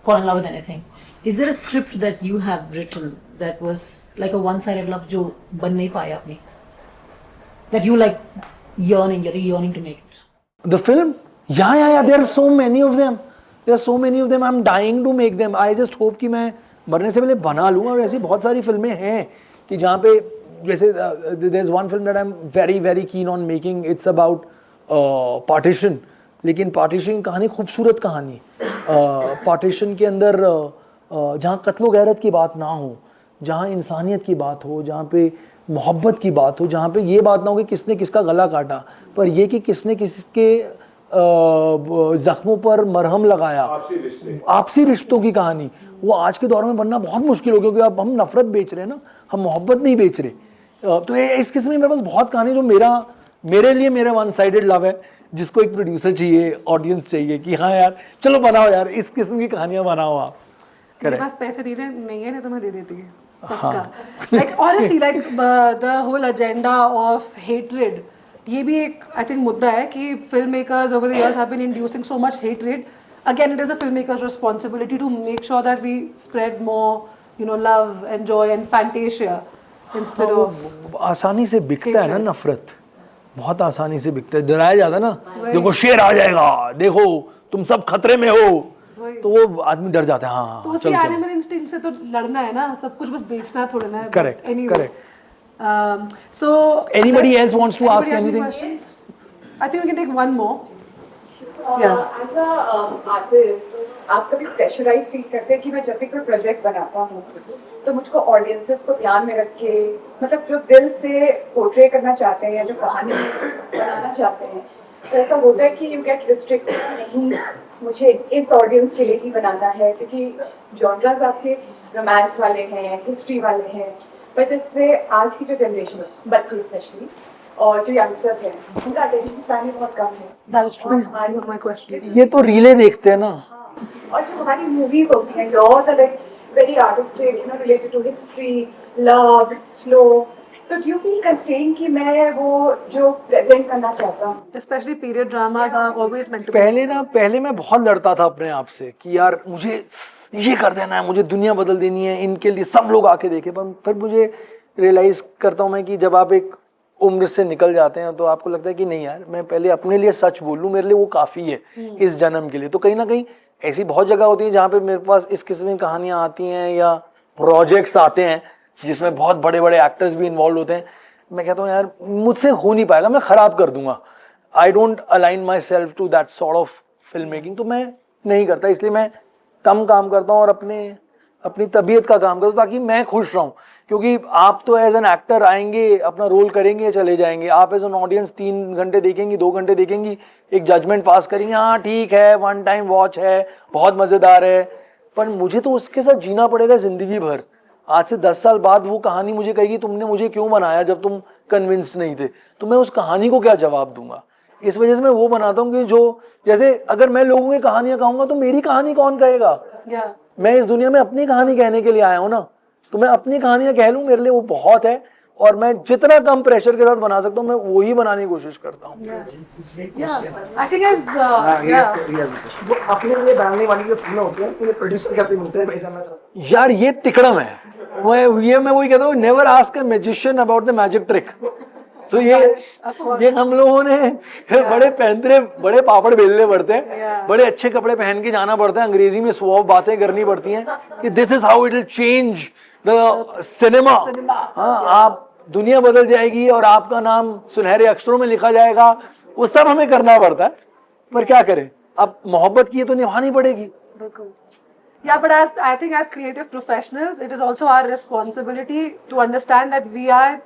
Speaker 5: fall in love with anything. Is there a script that you have written that was like a one-sided love जो बन नहीं पाया अपनी, that you like you're yearning to make it?
Speaker 2: The film? Yeah. There are so many of them. I'm dying to make them. I just hope कि मैं मरने से पहले बना लूँ। और ऐसी बहुत सारी फिल्में हैं कि जहाँ पे जैसे there's one film that I'm very very keen on making. It's about partition. लेकिन पार्टीशन कहानी खूबसूरत कहानी, पार्टीशन के अंदर जहाँ कत्लो गैरत की बात ना हो, जहाँ इंसानियत की बात हो, जहाँ पे मोहब्बत की बात हो, जहाँ पे ये बात ना हो कि किसने किसका गला काटा, पर ये कि किसने किसके जख्मों पर मरहम लगाया। आपसी रिश्तों की कहानी वो आज के दौर में बनना बहुत मुश्किल हो, क्योंकि अब हम नफरत बेच रहे हैं ना, हम मोहब्बत नहीं बेच रहे। तो इस किस्म की मेरे पास बहुत कहानी जो मेरे लिए मेरा वन साइडेड लव है, जिसको एक प्रोड्यूसर चाहिए, ऑडियंस चाहिए कि हाँ यार चलो बनाओ यार, इस किस्म की कहानियां बनाओ आप।
Speaker 3: मेरे पास पैसे नहीं है तो मैं दे देती है पक्का। Like honestly, like the whole agenda of hatred, ये भी एक I think मुद्दा है कि filmmakers over the years have been inducing so much hatred. Again, it is a filmmaker's responsibility to make sure that we spread more, love and joy and fantasia instead of
Speaker 2: आसानी से बिकता है ना नफरत, बहुत आसानी से बिकता है। डराया जाता है ना, देखो शेर आ जाएगा, देखो तुम सब खतरे में हो, तो वो आदमी डर जाता है। हाँ
Speaker 3: तो उसी एनिमल इंस्टिंक्ट से तो लड़ना है ना, सब कुछ बस बेचना थोड़ा ना है।
Speaker 2: Correct.
Speaker 3: So
Speaker 2: anybody else wants to ask anything?
Speaker 3: I think we can take one more.
Speaker 6: As a artist, आप कभी प्रेशराइज फील करते हैं कि मैं जब भी कोई प्रोजेक्ट बनाता हूँ तो मुझको ऑडियंसेस को ध्यान में रख के, मतलब जो दिल से पोर्ट्रे करना चाहते हैं या जो कहानी बनाना चाहते हैं, तो ऐसा होता है कि यू गेट रिस्ट्रिक्टेड, नहीं मुझे इस ऑडियंस के लिए ही बनाना है, क्योंकि जॉनरास आपके रोमांस वाले हैं, हिस्ट्री वाले हैं, बट इससे आज की जो जनरेशन, बच्चे स्पेशली और जो यंगस्टर्स हैं, उनका अटेंशन स्पैन बहुत कम है।
Speaker 3: That is true. One of my questions.
Speaker 2: ये तो रीले देखते हैं ना।
Speaker 6: और जो हमारी मूवीज होती हैं, yours are like very artistic, related to history, love, slow. तो do you feel constrained कि मैं वो जो present करना चाहता हूँ?
Speaker 3: Especially period dramas are always meant to be.
Speaker 2: पहले मैं बहुत लड़ता था अपने आप से कि यार मुझे ये कर देना है, मुझे दुनिया बदल देनी है, इनके लिए सब लोग आके देखे। पर फिर मुझे रियलाइज करता हूँ मैं कि जब आप एक उम्र से निकल जाते हैं तो आपको लगता है कि नहीं यार, मैं पहले अपने लिए सच बोल लूं, मेरे लिए वो काफ़ी है इस जन्म के लिए। तो कहीं ना कहीं ऐसी बहुत जगह होती है जहाँ पे मेरे पास इस किस्म की कहानियाँ आती हैं या प्रोजेक्ट्स आते हैं जिसमें बहुत बड़े बड़े एक्टर्स भी इन्वॉल्व होते हैं, मैं कहता हूँ यार मुझसे हो नहीं पाएगा, मैं खराब कर दूंगा. I don't align myself to that sort of film making. तो मैं नहीं करता, इसलिए मैं कम काम करता हूँ और अपनी तबीयत का काम करता हूँ ताकि मैं खुश रहूँ. क्योंकि आप तो एज एन एक्टर आएंगे, अपना रोल करेंगे, चले जाएंगे. आप एज एन ऑडियंस 3 घंटे देखेंगी, 2 घंटे देखेंगी, एक जजमेंट पास करेंगे, हाँ ठीक है, 1 टाइम वॉच है, बहुत मज़ेदार है. पर मुझे तो उसके साथ जीना पड़ेगा ज़िंदगी भर. आज से 10 साल बाद वो कहानी मुझे कहेगी तुमने मुझे क्यों बनाया जब तुम कन्विंस्ड नहीं थे, तो मैं उस कहानी को क्या जवाब दूंगा. इस वजह से मैं वो बनाता हूँ कि जो, जैसे अगर मैं लोगों की कहानियां कहूंगा तो मेरी कहानी कौन कहेगा. मैं इस दुनिया में अपनी कहानी कहने के लिए आया हूँ ना, तो मैं अपनी कहानियां कह लूँ, मेरे लिए वो बहुत है. और मैं जितना कम प्रेशर के साथ बना सकता हूँ मैं वही बनाने की कोशिश करता हूँ.
Speaker 3: I think as
Speaker 7: वो अपने लिए डालने वाली जो फिल्में होती हैं उन्हें प्रोड्यूसर कैसे मिलते हैं, मैं जानना चाहता हूँ.
Speaker 2: यार ये तिकड़म है. मैं वही कहता हूँ, never ask a magician about the magic trick. तो ये हम लोगों ने बड़े पैंतरे, बड़े पापड़ बेलने पड़ते हैं, बड़े अच्छे कपड़े पहन के जाना पड़ता है, अंग्रेजी में सुहाव बातें करनी पड़ती हैं कि this is how it will change the cinema. हाँ, आप दुनिया बदल जाएगी और आपका नाम सुनहरे अक्षरों में लिखा जाएगा, वो सब हमें करना पड़ता है. पर क्या करें, अब मोहब्बत की तो निभानी पड़ेगी.
Speaker 3: Yeah, but I think as creative professionals, it is also our responsibility to understand that we are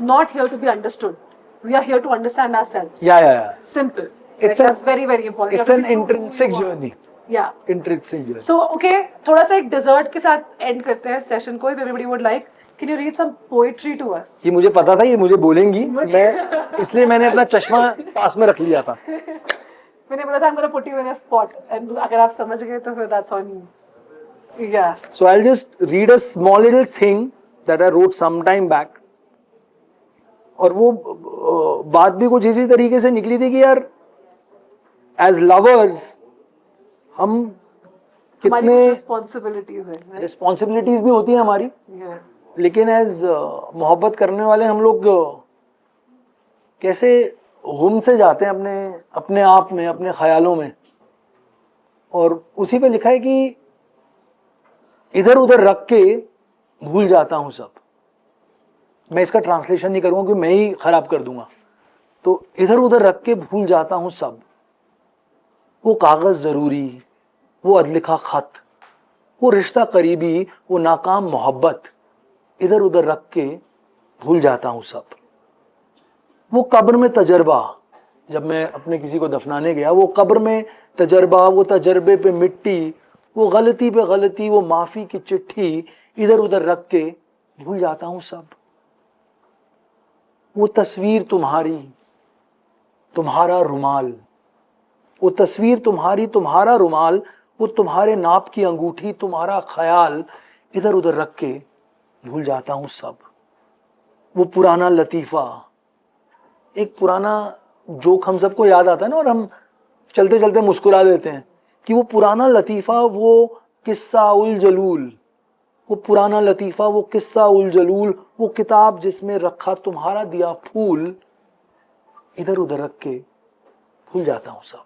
Speaker 3: not here to be understood. We are here to understand ourselves.
Speaker 2: Yeah.
Speaker 3: Simple.
Speaker 2: That's
Speaker 3: very, very important.
Speaker 2: It's an intrinsic journey.
Speaker 3: Yeah.
Speaker 2: Intrinsic journey.
Speaker 3: So, okay, थोड़ा सा एक dessert के साथ end करते हैं session को. If everybody would like, can you read some poetry to us?
Speaker 2: ये मुझे पता था ये मुझे बोलेंगी, मैं इसलिए मैंने अपना चश्मा पास में रख लिया था.
Speaker 3: मैंने बोला था I'm gonna put you in a spot, and अगर आप समझ गए तो फिर that's on you. Yeah.
Speaker 2: So I'll just read a small little thing that I wrote some time back. और वो बात भी कुछ इसी तरीके से निकली थी कि यार as lovers हम कितने रिस्पॉन्सिबिलिटीज भी होती हैं हमारी, लेकिन एज मोहब्बत करने वाले हम लोग कैसे गुम से जाते हैं अपने आप में, अपने ख्यालों में. और उसी पे लिखा है कि इधर उधर रख के भूल जाता हूं सब. मैं इसका ट्रांसलेशन नहीं करूंगा क्योंकि मैं ही खराब कर दूंगा. तो इधर उधर रख के भूल जाता हूं सब, वो कागज जरूरी, वो अदलिखा खत, वो रिश्ता करीबी, वो नाकाम मोहब्बत, इधर उधर रख के भूल जाता हूं सब. वो कब्र में तजर्बा, जब मैं अपने किसी को दफनाने गया, वो कब्र में तजर्बा, वो तजर्बे पे मिट्टी, वो गलती पे गलती, वो माफी की चिट्ठी, इधर उधर रख के भूल जाता हूं सब. वो तस्वीर तुम्हारी, तुम्हारा रुमाल, वो तस्वीर तुम्हारी, तुम्हारा रुमाल, वो तुम्हारे नाप की अंगूठी, तुम्हारा ख्याल, इधर उधर रख के भूल जाता हूं सब. वो पुराना लतीफा, एक पुराना जोक हम सबको याद आता है ना, और हम चलते चलते मुस्कुरा देते हैं कि वो पुराना लतीफा, वो किस्सा उल जलूल, वो पुराना लतीफा, वो किस्सा उल जलूल, वो किताब जिसमें रखा तुम्हारा दिया फूल, इधर उधर रख के भूल जाता हूं सब.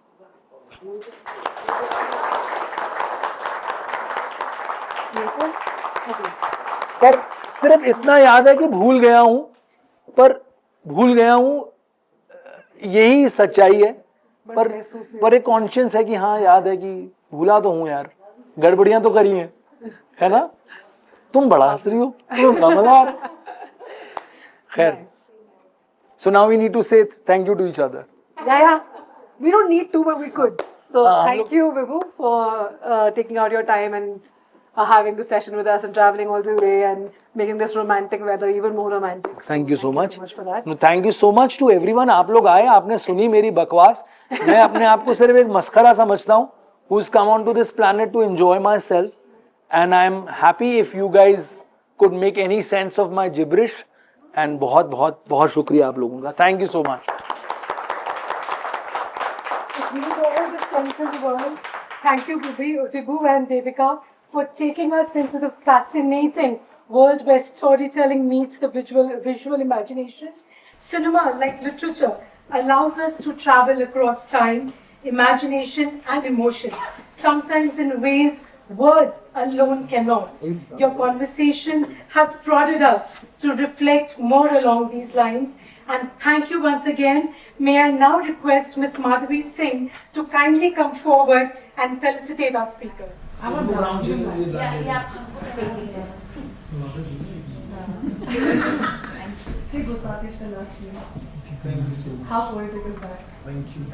Speaker 2: पर सिर्फ इतना याद है कि भूल गया हूं, पर भूल गया हूं यही सच्चाई है. पर एक कॉन्शियंस है कि हाँ याद है कि भूला तो हूं यार, गड़बड़ियां तो करी हैं, है ना. तुम बड़ा हंस रही हो, मजेदार. खैर, so now we need to say thank you to each other.
Speaker 3: Yeah. We don't need to, but we could. So thank you, Vibhu, for taking out your time and having this session with us and traveling all the way and making this romantic weather even more romantic.
Speaker 2: Thank you so much.
Speaker 3: For that.
Speaker 2: No, thank you so much to everyone. आप लोग आए, आपने सुनी मेरी बकवास. मैं अपने आप को सिर्फ एक मस्खरा समझता हूँ, who's come onto this planet to enjoy myself, and I'm happy if you guys could make any sense of my gibberish. And बहुत बहुत बहुत शुक्रिया आप लोगों का. Thank you so much.
Speaker 1: Thank you, Vibhu and Devika, for taking us into the fascinating world where storytelling meets the visual imagination. Cinema, like literature, allows us to travel across time, imagination and emotion, sometimes in ways Words alone cannot. Your conversation has prodded us to reflect more along these lines. And thank you once again. May I now request Ms. Madhavi Singh to kindly come forward and felicitate our speakers.
Speaker 3: See Gustatish the last name. How poetic is that?
Speaker 7: Thank you.